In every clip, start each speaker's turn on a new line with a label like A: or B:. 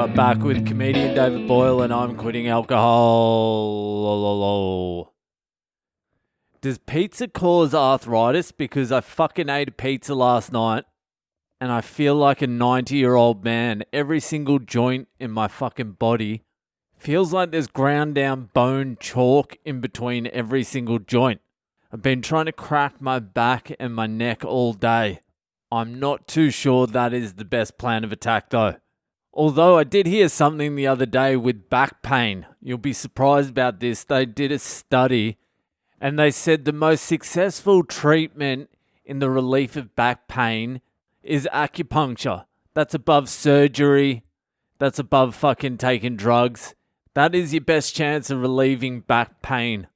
A: are back with comedian David Boyle and I'm quitting alcohol. Does pizza cause arthritis? Because I fucking ate a pizza last night and I feel like a 90-year-old man. Every single joint in my fucking body feels like there's ground down bone chalk in between every single joint. I've been trying to crack my back and my neck all day. I'm not too sure that is the best plan of attack though. Although I did hear something the other day with back pain. You'll be surprised about this. They did a study and they said the most successful treatment in the relief of back pain is acupuncture. That's above surgery. That's above fucking taking drugs. That is your best chance of relieving back pain.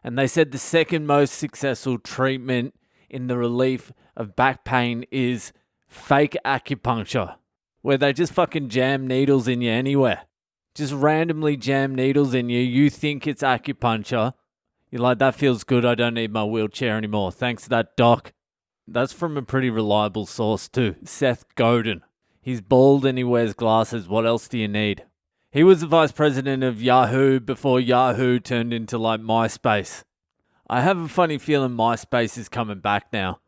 A: And they said the second most successful treatment in the relief of back pain is fake acupuncture, where they just fucking jam needles in you anywhere. Just randomly jam needles in you. You think it's acupuncture. You're like, that feels good. I don't need my wheelchair anymore. Thanks to that doc. That's from a pretty reliable source too. Seth Godin. He's bald and he wears glasses. What else do you need? He was the vice president of Yahoo before Yahoo turned into like MySpace. I have a funny feeling MySpace is coming back now.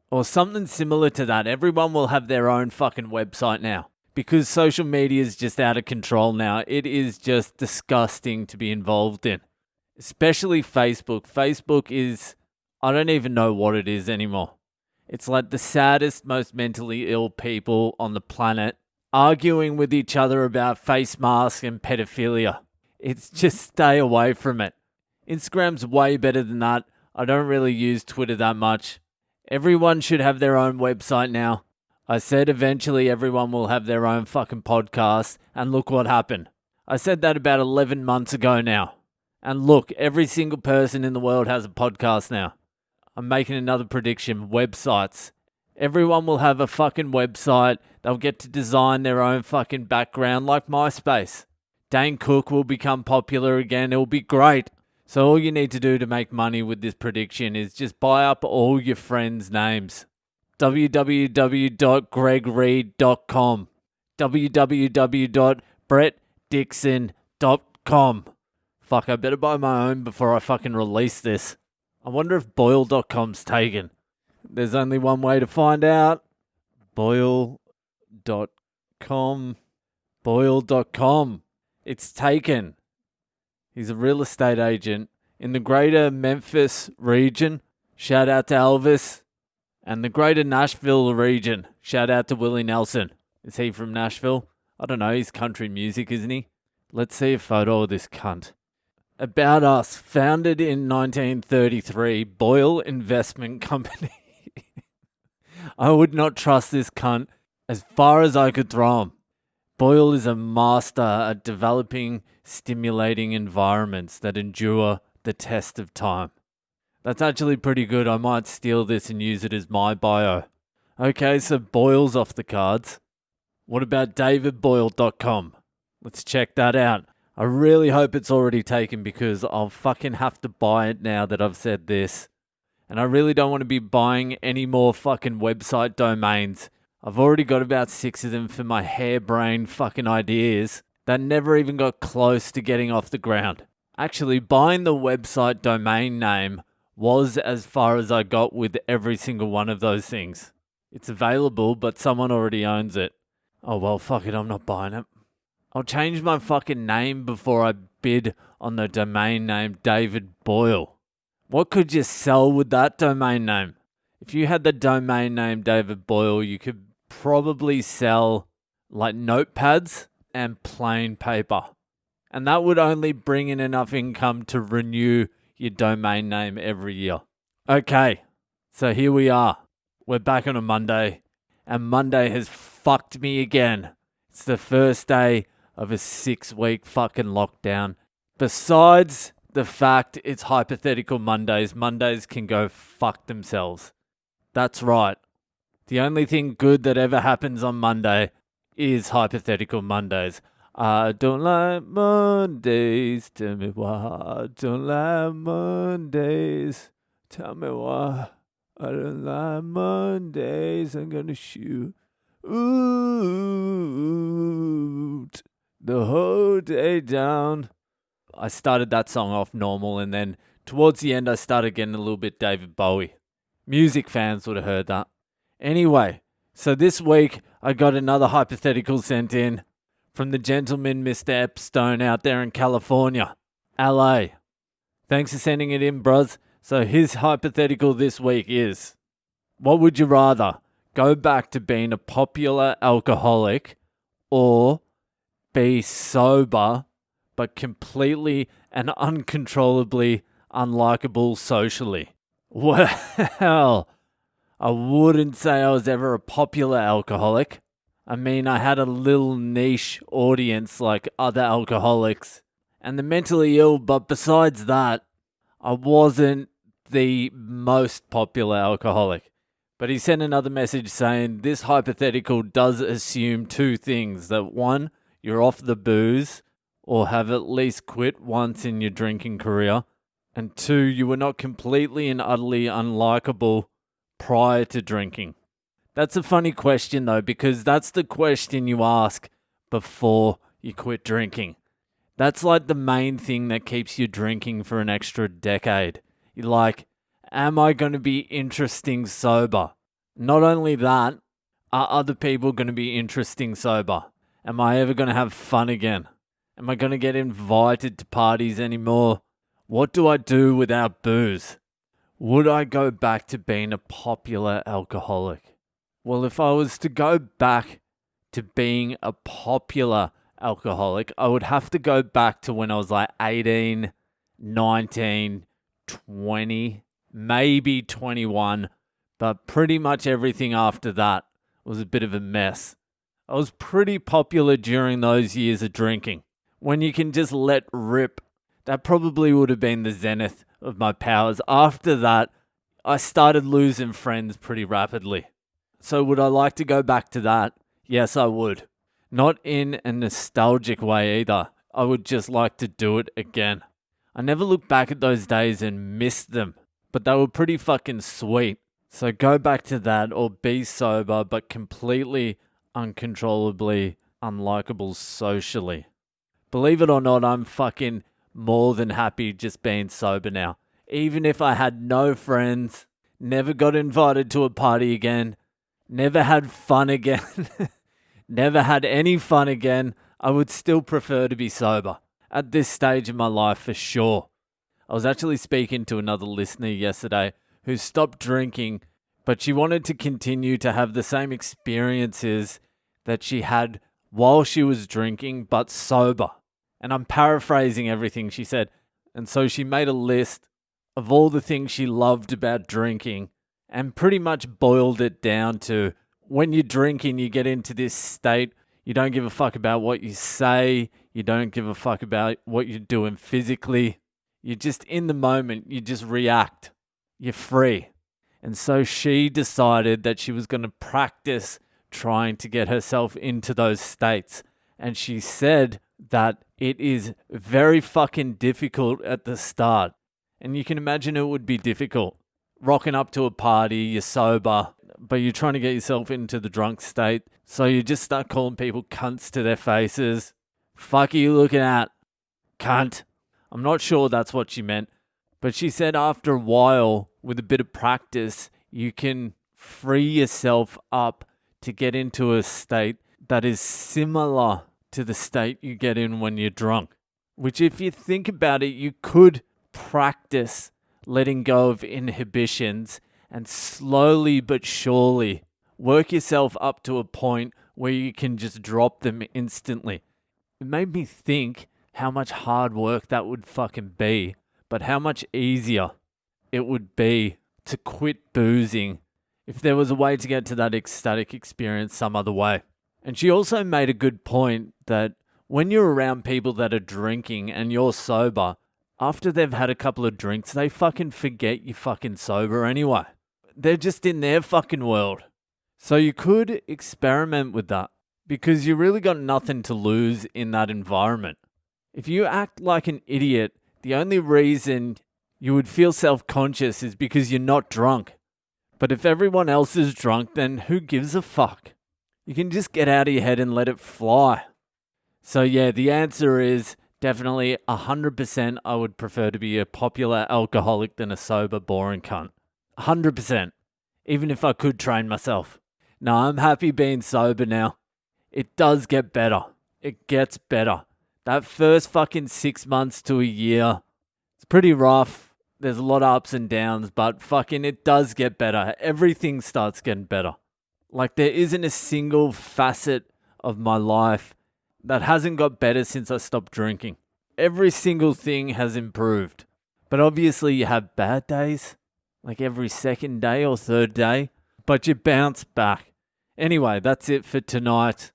A: Or something similar to that. Everyone will have their own fucking website now. Because social media is just out of control now. It is just disgusting to be involved in. Especially Facebook. Facebook is, I don't even know what it is anymore. It's like the saddest, most mentally ill people on the planet arguing with each other about face masks and pedophilia. It's just stay away from it. Instagram's way better than that. I don't really use Twitter that much. Everyone should have their own website now. I said eventually everyone will have their own fucking podcast, and look what happened. I said that about 11 months ago now. And look, every single person in the world has a podcast now. I'm making another prediction. Websites. Everyone will have a fucking website. They'll get to design their own fucking background like MySpace. Dane Cook will become popular again. It'll be great. So all you need to do to make money with this prediction is just buy up all your friends' names. www.gregreed.com. www.brettdixon.com. Fuck, I better buy my own before I fucking release this. I wonder if Boyle.com's taken. There's only one way to find out. Boyle.com. Boyle.com. It's taken. He's a real estate agent in the greater Memphis region. Shout out to Elvis. And the greater Nashville region. Shout out to Willie Nelson. Is he from Nashville? I don't know. He's country music, isn't he? Let's see a photo of this cunt. About Us. Founded in 1933. Boyle Investment Company. I would not trust this cunt as far as I could throw him. Boyle is a master at developing stimulating environments that endure the test of time. That's actually pretty good. I might steal this and use it as my bio. Okay, so Boyle's off the cards. What about davidboyle.com? Let's check that out. I really hope it's already taken because I'll fucking have to buy it now that I've said this. And I really don't want to be buying any more fucking website domains. I've already got about 6 of them for my harebrained fucking ideas that never even got close to getting off the ground. Actually, buying the website domain name was as far as I got with every single one of those things. It's available, but someone already owns it. Oh well, fuck it, I'm not buying it. I'll change my fucking name before I bid on the domain name David Boyle. What could you sell with that domain name? If you had the domain name David Boyle, you could probably sell like notepads and plain paper. And that would only bring in enough income to renew your domain name every year. Okay, so here we are. We're back on a Monday, and Monday has fucked me again. It's the first day of a 6-week fucking lockdown. Besides the fact it's Hypothetical Mondays, Mondays can go fuck themselves. That's right. The only thing good that ever happens on Monday is Hypothetical Mondays. I don't like Mondays. Tell me why I don't like Mondays. Tell me why I don't like Mondays. I'm gonna shoot. Ooh. the whole day down. I started that song off normal, and then towards the end I started getting a little bit David Bowie. Music fans would have heard that. Anyway, so this week I got another hypothetical sent in from the gentleman Mr. Epstone out there in California, LA. Thanks for sending it in, bros. So his hypothetical this week is, what would you rather, go back to being a popular alcoholic or be sober but completely and uncontrollably unlikable socially? Well, I wouldn't say I was ever a popular alcoholic. I mean, I had a little niche audience like other alcoholics and the mentally ill, but besides that, I wasn't the most popular alcoholic. But he sent another message saying this hypothetical does assume two things. That one, you're off the booze or have at least quit once in your drinking career. And two, you were not completely and utterly unlikable prior to drinking. That's a funny question though, because that's the question you ask before you quit drinking. That's like the main thing that keeps you drinking for an extra decade. You're like, am I going to be interesting sober? Not only that, are other people going to be interesting sober? Am I ever going to have fun again? Am I going to get invited to parties anymore? What do I do without booze? Would I go back to being a popular alcoholic? Well, if I was to go back to being a popular alcoholic, I would have to go back to when I was like 18, 19, 20, maybe 21, but pretty much everything after that was a bit of a mess. I was pretty popular during those years of drinking. When you can just let rip, that probably would have been the zenith of my powers. After that, I started losing friends pretty rapidly. So would I like to go back to that? Yes, I would. Not in a nostalgic way either. I would just like to do it again. I never look back at those days and miss them, but they were pretty fucking sweet. So go back to that or be sober but completely uncontrollably unlikable socially. Believe it or not, I'm fucking more than happy just being sober now. Even if I had no friends, never got invited to a party again, never had fun again, never had any fun again, I would still prefer to be sober. At this stage in my life, for sure. I was actually speaking to another listener yesterday who stopped drinking, but she wanted to continue to have the same experiences that she had while she was drinking, but sober. And I'm paraphrasing everything she said. And so she made a list of all the things she loved about drinking and pretty much boiled it down to when you're drinking, you get into this state. You don't give a fuck about what you say. You don't give a fuck about what you're doing physically. You're just in the moment. You just react. You're free. And so she decided that she was going to practice trying to get herself into those states. And she said that it is very fucking difficult at the start. And you can imagine it would be difficult. Rocking up to a party, you're sober, but you're trying to get yourself into the drunk state. So you just start calling people cunts to their faces. Fuck are you looking at? Cunt. I'm not sure that's what she meant. But she said after a while, with a bit of practice, you can free yourself up to get into a state that is similar to the state you get in when you're drunk. Which if you think about it, you could practice letting go of inhibitions and slowly but surely work yourself up to a point where you can just drop them instantly. It made me think how much hard work that would fucking be, but how much easier it would be to quit boozing if there was a way to get to that ecstatic experience some other way. And she also made a good point that when you're around people that are drinking and you're sober, after they've had a couple of drinks, they fucking forget you're fucking sober anyway. They're just in their fucking world. So you could experiment with that because you really got nothing to lose in that environment. If you act like an idiot, the only reason you would feel self-conscious is because you're not drunk. But if everyone else is drunk, then who gives a fuck? You can just get out of your head and let it fly. So yeah, the answer is definitely 100% I would prefer to be a popular alcoholic than a sober, boring cunt. 100%. Even if I could train myself. No, I'm happy being sober now. It does get better. It gets better. That first fucking 6 months to a year, it's pretty rough. There's a lot of ups and downs, but fucking it does get better. Everything starts getting better. Like there isn't a single facet of my life that hasn't got better since I stopped drinking. Every single thing has improved. But obviously you have bad days, like every second day or third day, but you bounce back. Anyway, that's it for tonight.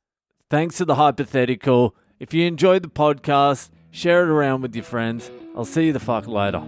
A: Thanks to the Hypothetical. If you enjoyed the podcast, share it around with your friends. I'll see you the fuck later.